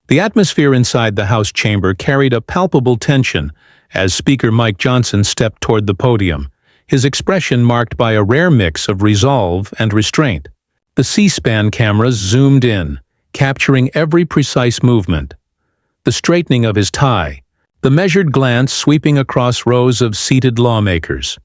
The atmosphere inside the House chamber carried a palpable tension as Speaker Mike Johnson stepped toward the podium, his expression marked by a rare mix of resolve and restraint. The C-SPAN cameras zoomed in, capturing every precise movement. The straightening of his tie, the measured glance sweeping across rows of seated lawmakers.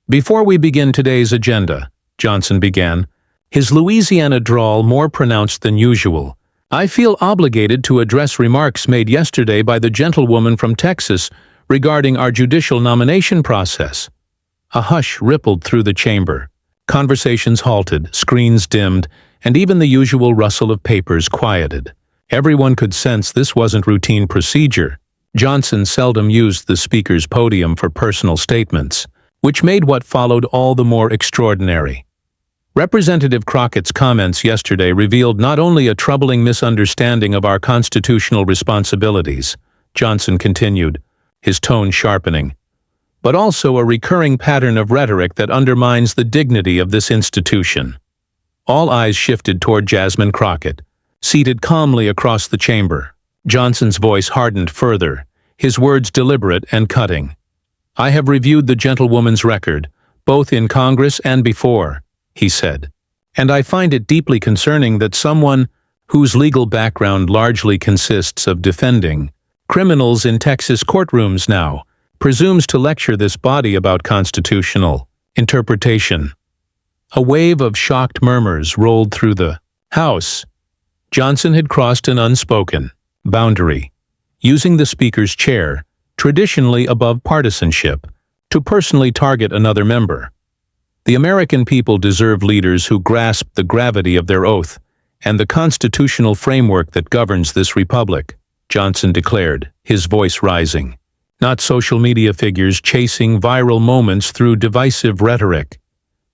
"Before we begin today's agenda," Johnson began, his Louisiana drawl more pronounced than usual, "I feel obligated to address remarks made yesterday by the gentlewoman from Texas regarding our judicial nomination process." A hush rippled through the chamber. Conversations halted, screens dimmed, and even the usual rustle of papers quieted. Everyone could sense this wasn't routine procedure. Johnson seldom used the speaker's podium for personal statements, which made what followed all the more extraordinary. Representative Crockett's comments yesterday revealed not only a troubling misunderstanding of our constitutional responsibilities, Johnson continued, his tone sharpening, but also a recurring pattern of rhetoric that undermines the dignity of this institution. All eyes shifted toward Jasmine Crockett, seated calmly across the chamber. Johnson's voice hardened further, his words deliberate and cutting. "I have reviewed the gentlewoman's record, both in Congress and before," he said, "and I find it deeply concerning that someone whose legal background largely consists of defending criminals in Texas courtrooms now presumes to lecture this body about constitutional interpretation." A wave of shocked murmurs rolled through the House. Johnson had crossed an unspoken boundary, using the Speaker's chair, traditionally above partisanship, to personally target another member. "The American people deserve leaders who grasp the gravity of their oath and the constitutional framework that governs this republic," Johnson declared, his voice rising. "Not social media figures chasing viral moments through divisive rhetoric."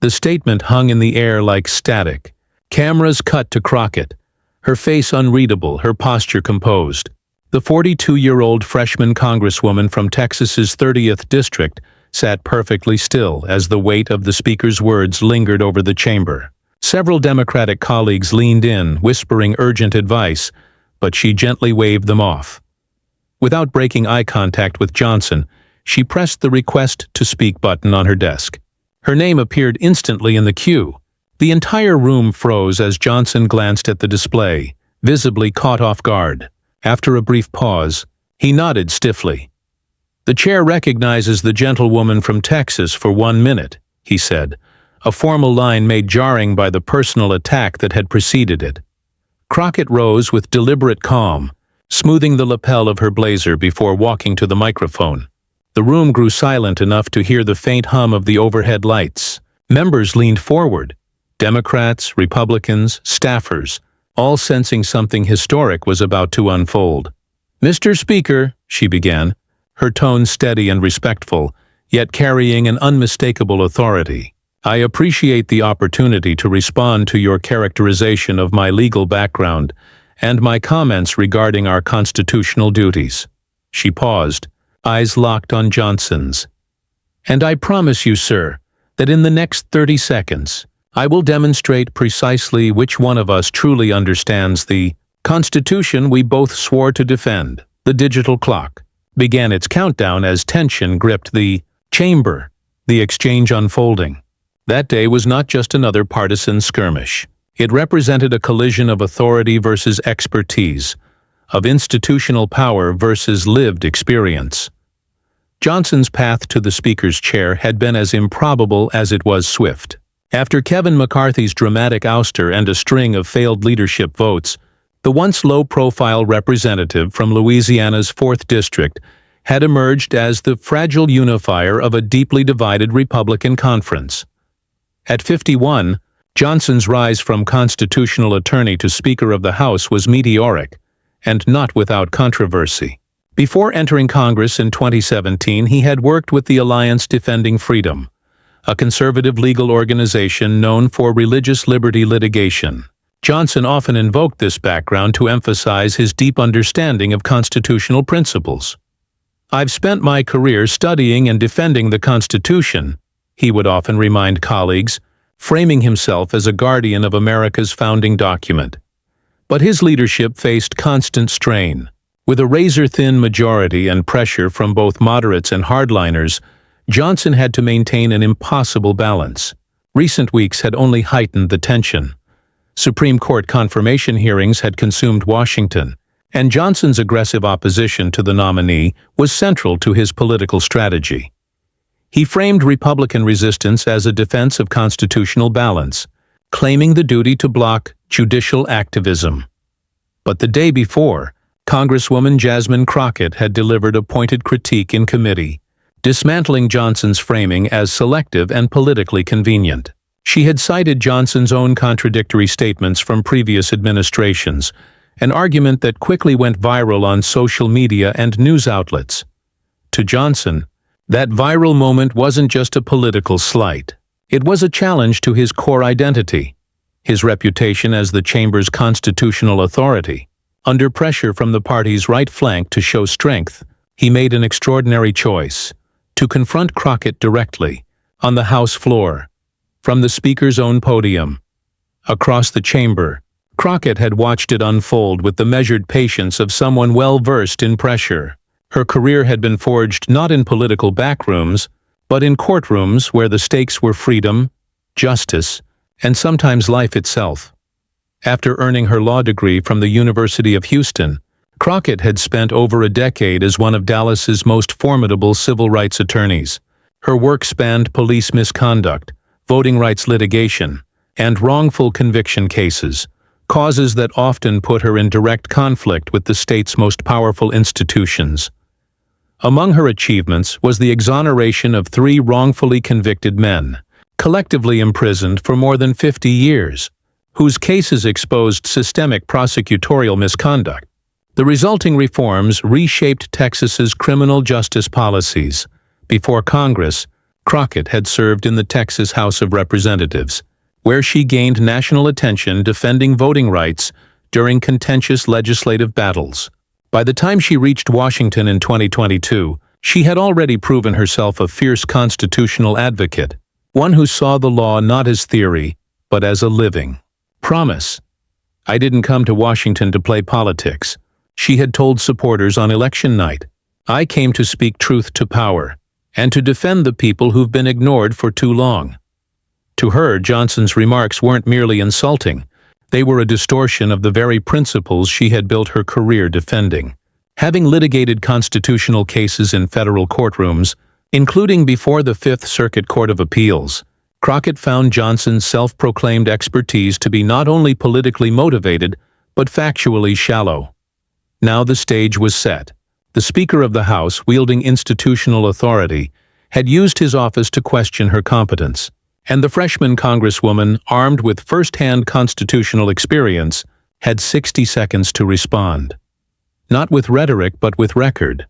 The statement hung in the air like static. Cameras cut to Crockett, her face unreadable, her posture composed. The 42-year-old freshman congresswoman from Texas's 30th district sat perfectly still as the weight of the speaker's words lingered over the chamber. Several Democratic colleagues leaned in, whispering urgent advice, but she gently waved them off. Without breaking eye contact with Johnson, she pressed the request to speak button on her desk. Her name appeared instantly in the queue. The entire room froze as Johnson glanced at the display, visibly caught off guard. After a brief pause, he nodded stiffly. "The chair recognizes the gentlewoman from Texas for 1 minute," he said, a formal line made jarring by the personal attack that had preceded it. Crockett rose with deliberate calm, smoothing the lapel of her blazer before walking to the microphone. The room grew silent enough to hear the faint hum of the overhead lights. Members leaned forward, Democrats, Republicans, staffers, all sensing something historic was about to unfold. "Mr. Speaker," she began, her tone steady and respectful, yet carrying an unmistakable authority, "I appreciate the opportunity to respond to your characterization of my legal background and my comments regarding our constitutional duties." She paused, eyes locked on Johnson's. "And I promise you, sir, that in the next 30 seconds, I will demonstrate precisely which one of us truly understands the Constitution we both swore to defend." The digital clock began its countdown as tension gripped the chamber, the exchange unfolding. That day was not just another partisan skirmish. It represented a collision of authority versus expertise, of institutional power versus lived experience. Johnson's path to the Speaker's chair had been as improbable as it was swift. After Kevin McCarthy's dramatic ouster and a string of failed leadership votes, the once low-profile representative from Louisiana's 4th District had emerged as the fragile unifier of a deeply divided Republican conference. At 51, Johnson's rise from constitutional attorney to Speaker of the House was meteoric, and not without controversy. Before entering Congress in 2017, he had worked with the Alliance Defending Freedom, a conservative legal organization known for religious liberty litigation. Johnson often invoked this background to emphasize his deep understanding of constitutional principles. "I've spent my career studying and defending the Constitution," he would often remind colleagues, framing himself as a guardian of America's founding document. But his leadership faced constant strain. With a razor-thin majority and pressure from both moderates and hardliners, Johnson had to maintain an impossible balance. Recent weeks had only heightened the tension. Supreme Court confirmation hearings had consumed Washington, and Johnson's aggressive opposition to the nominee was central to his political strategy. He framed Republican resistance as a defense of constitutional balance, claiming the duty to block judicial activism. But the day before, Congresswoman Jasmine Crockett had delivered a pointed critique in committee, dismantling Johnson's framing as selective and politically convenient. She had cited Johnson's own contradictory statements from previous administrations, an argument that quickly went viral on social media and news outlets. To Johnson, that viral moment wasn't just a political slight. It was a challenge to his core identity, his reputation as the chamber's constitutional authority. Under pressure from the party's right flank to show strength, he made an extraordinary choice: to confront Crockett directly, on the House floor, from the Speaker's own podium. Across the chamber, Crockett had watched it unfold with the measured patience of someone well-versed in pressure. Her career had been forged not in political backrooms, but in courtrooms where the stakes were freedom, justice, and sometimes life itself. After earning her law degree from the University of Houston, Crockett had spent over a decade as one of Dallas's most formidable civil rights attorneys. Her work spanned police misconduct, voting rights litigation, and wrongful conviction cases, causes that often put her in direct conflict with the state's most powerful institutions. Among her achievements was the exoneration of 3 wrongfully convicted men, collectively imprisoned for more than 50 years, whose cases exposed systemic prosecutorial misconduct. The resulting reforms reshaped Texas's criminal justice policies. Before Congress, Crockett had served in the Texas House of Representatives, where she gained national attention defending voting rights during contentious legislative battles. By the time she reached Washington in 2022, she had already proven herself a fierce constitutional advocate, one who saw the law not as theory, but as a living promise. "I didn't come to Washington to play politics," she had told supporters on election night. "I came to speak truth to power, and to defend the people who've been ignored for too long." To her, Johnson's remarks weren't merely insulting. They were a distortion of the very principles she had built her career defending. Having litigated constitutional cases in federal courtrooms, including before the Fifth Circuit Court of Appeals, Crockett found Johnson's self-proclaimed expertise to be not only politically motivated, but factually shallow. Now the stage was set. The Speaker of the House, wielding institutional authority, had used his office to question her competence, and the freshman Congresswoman, armed with first-hand constitutional experience, had 60 seconds to respond. Not with rhetoric, but with record.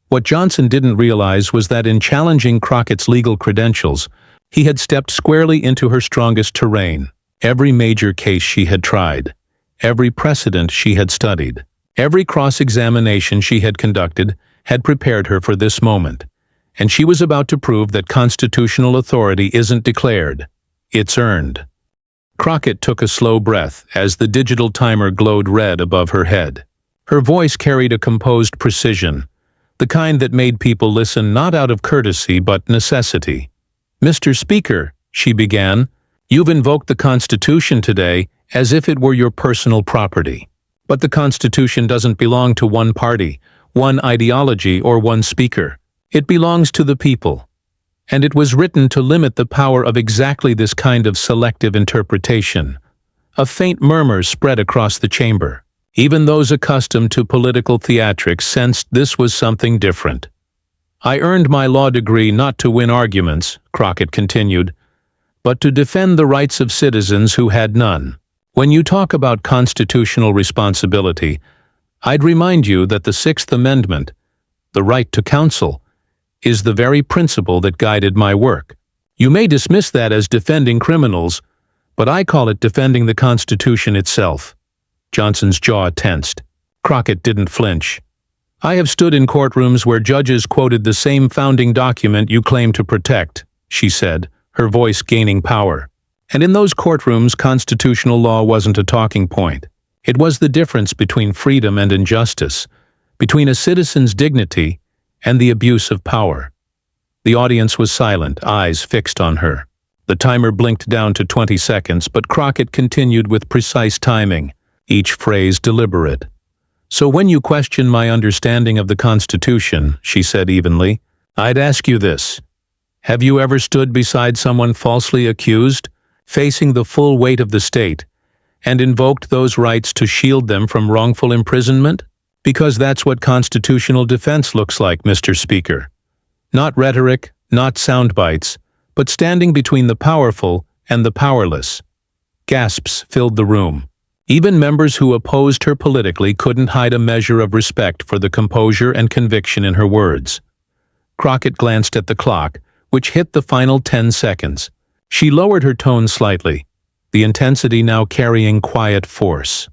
What Johnson didn't realize was that in challenging Crockett's legal credentials, he had stepped squarely into her strongest terrain. Every major case she had tried, every precedent she had studied, every cross-examination she had conducted had prepared her for this moment, and she was about to prove that constitutional authority isn't declared, it's earned. Crockett took a slow breath as the digital timer glowed red above her head. Her voice carried a composed precision, the kind that made people listen not out of courtesy but necessity. "Mr. Speaker," she began, "you've invoked the Constitution today as if it were your personal property. But the Constitution doesn't belong to one party, one ideology, or one speaker. It belongs to the people. And it was written to limit the power of exactly this kind of selective interpretation." A faint murmur spread across the chamber. Even those accustomed to political theatrics sensed this was something different. "I earned my law degree not to win arguments," Crockett continued, "but to defend the rights of citizens who had none. When you talk about constitutional responsibility, I'd remind you that the Sixth Amendment, the right to counsel, is the very principle that guided my work. You may dismiss that as defending criminals, but I call it defending the Constitution itself." Johnson's jaw tensed. Crockett didn't flinch. "I have stood in courtrooms where judges quoted the same founding document you claim to protect," she said, her voice gaining power. "And in those courtrooms, constitutional law wasn't a talking point. It was the difference between freedom and injustice, between a citizen's dignity and the abuse of power. The audience was silent, eyes fixed on her. The timer blinked down to 20 seconds, but Crockett continued with precise timing, each phrase deliberate. "So when you question my understanding of the Constitution," she said evenly, "I'd ask you this. Have you ever stood beside someone falsely accused, facing the full weight of the state, and invoked those rights to shield them from wrongful imprisonment? Because that's what constitutional defense looks like, Mr. Speaker. Not rhetoric, not sound bites, but standing between the powerful and the powerless." Gasps filled the room. Even members who opposed her politically couldn't hide a measure of respect for the composure and conviction in her words. Crockett glanced at the clock, which hit the final 10 seconds. She lowered her tone slightly, the intensity now carrying quiet force.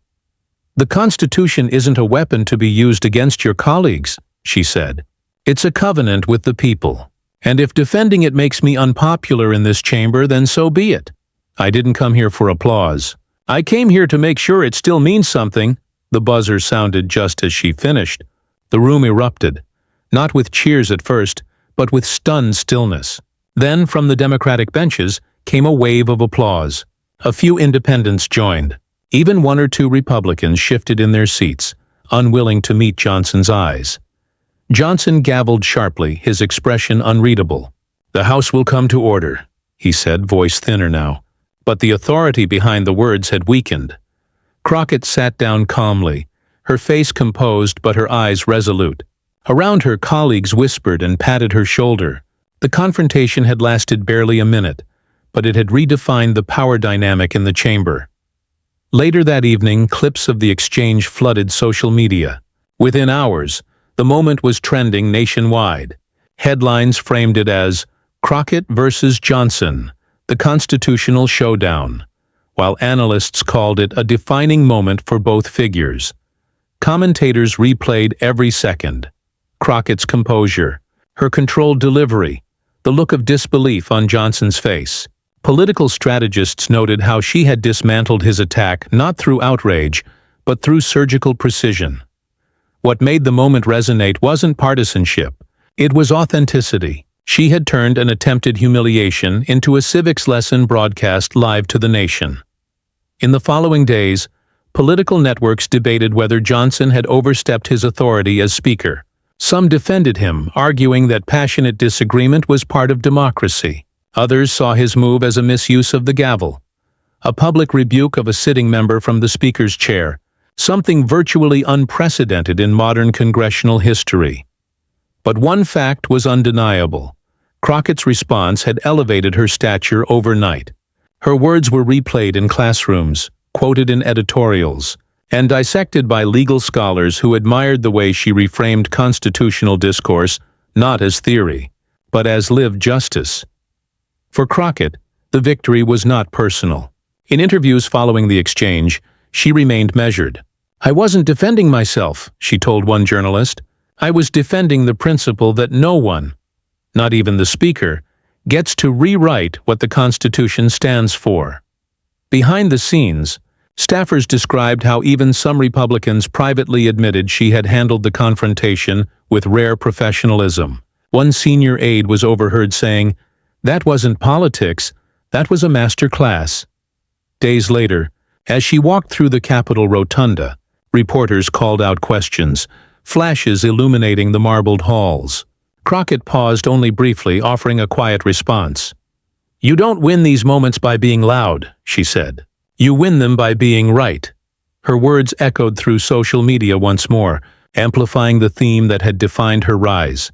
"The Constitution isn't a weapon to be used against your colleagues," she said. "It's a covenant with the people. And if defending it makes me unpopular in this chamber, then so be it. I didn't come here for applause. I came here to make sure it still means something." The buzzer sounded just as she finished. The room erupted, not with cheers at first, but with stunned stillness. Then, from the Democratic benches, came a wave of applause. A few independents joined. Even one or two Republicans shifted in their seats, unwilling to meet Johnson's eyes. Johnson gavelled sharply, his expression unreadable. "The House will come to order," he said, voice thinner now. But the authority behind the words had weakened. Crockett sat down calmly, her face composed but her eyes resolute. Around her, colleagues whispered and patted her shoulder. The confrontation had lasted barely a minute, but it had redefined the power dynamic in the chamber. Later that evening, clips of the exchange flooded social media. Within hours, the moment was trending nationwide. Headlines framed it as "Crockett versus Johnson, the constitutional showdown," while analysts called it a defining moment for both figures. Commentators replayed every second. Crockett's composure, her controlled delivery, the look of disbelief on Johnson's face. Political strategists noted how she had dismantled his attack not through outrage, but through surgical precision. What made the moment resonate wasn't partisanship, it was authenticity. She had turned an attempted humiliation into a civics lesson broadcast live to the nation. In the following days, political networks debated whether Johnson had overstepped his authority as Speaker. Some defended him, arguing that passionate disagreement was part of democracy. Others saw his move as a misuse of the gavel, a public rebuke of a sitting member from the Speaker's chair, something virtually unprecedented in modern congressional history. But one fact was undeniable. Crockett's response had elevated her stature overnight. Her words were replayed in classrooms, quoted in editorials, and dissected by legal scholars who admired the way she reframed constitutional discourse not as theory, but as lived justice. For Crockett, the victory was not personal. In interviews following the exchange, she remained measured. "I wasn't defending myself," she told one journalist. "I was defending the principle that no one, not even the Speaker, gets to rewrite what the Constitution stands for." Behind the scenes, staffers described how even some Republicans privately admitted she had handled the confrontation with rare professionalism. One senior aide was overheard saying, "That wasn't politics, that was a master class." Days later, as she walked through the Capitol rotunda, reporters called out questions, flashes illuminating the marbled halls. Crockett paused only briefly, offering a quiet response. "You don't win these moments by being loud," she said. "You win them by being right." Her words echoed through social media once more, amplifying the theme that had defined her rise.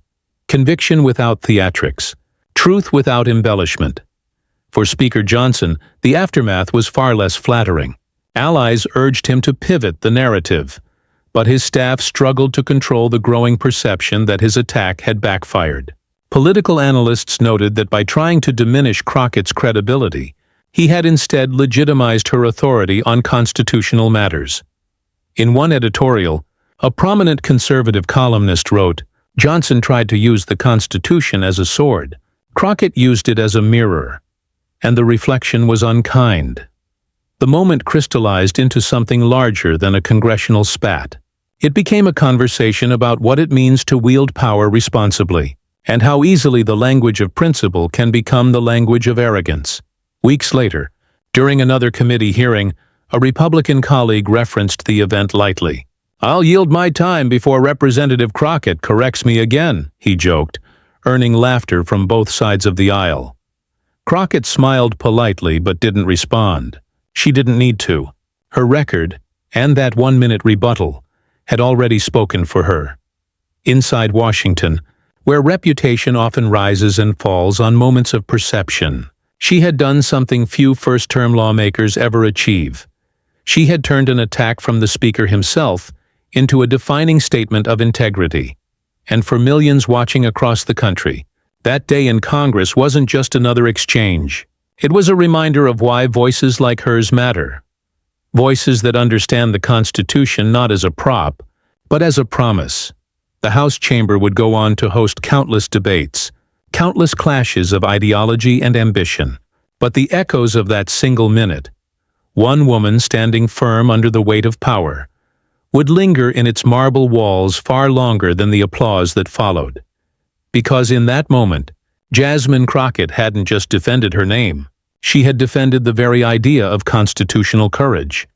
Conviction without theatrics, truth without embellishment. For Speaker Johnson, the aftermath was far less flattering. Allies urged him to pivot the narrative, but his staff struggled to control the growing perception that his attack had backfired. Political analysts noted that by trying to diminish Crockett's credibility, he had instead legitimized her authority on constitutional matters. In one editorial, a prominent conservative columnist wrote, "Johnson tried to use the Constitution as a sword. Crockett used it as a mirror, and the reflection was unkind." The moment crystallized into something larger than a congressional spat. It became a conversation about what it means to wield power responsibly, and how easily the language of principle can become the language of arrogance. Weeks later, during another committee hearing, a Republican colleague referenced the event lightly. "I'll yield my time before Representative Crockett corrects me again," he joked, earning laughter from both sides of the aisle. Crockett smiled politely but didn't respond. She didn't need to. Her record, and that 1-minute rebuttal, had already spoken for her. Inside Washington, where reputation often rises and falls on moments of perception, she had done something few first-term lawmakers ever achieve. She had turned an attack from the Speaker himself into a defining statement of integrity. And for millions watching across the country, that day in Congress wasn't just another exchange. It was a reminder of why voices like hers matter. Voices that understand the Constitution not as a prop, but as a promise. The House chamber would go on to host countless debates, countless clashes of ideology and ambition. But the echoes of that single minute, one woman standing firm under the weight of power, would linger in its marble walls far longer than the applause that followed. Because in that moment, Jasmine Crockett hadn't just defended her name, she had defended the very idea of constitutional courage.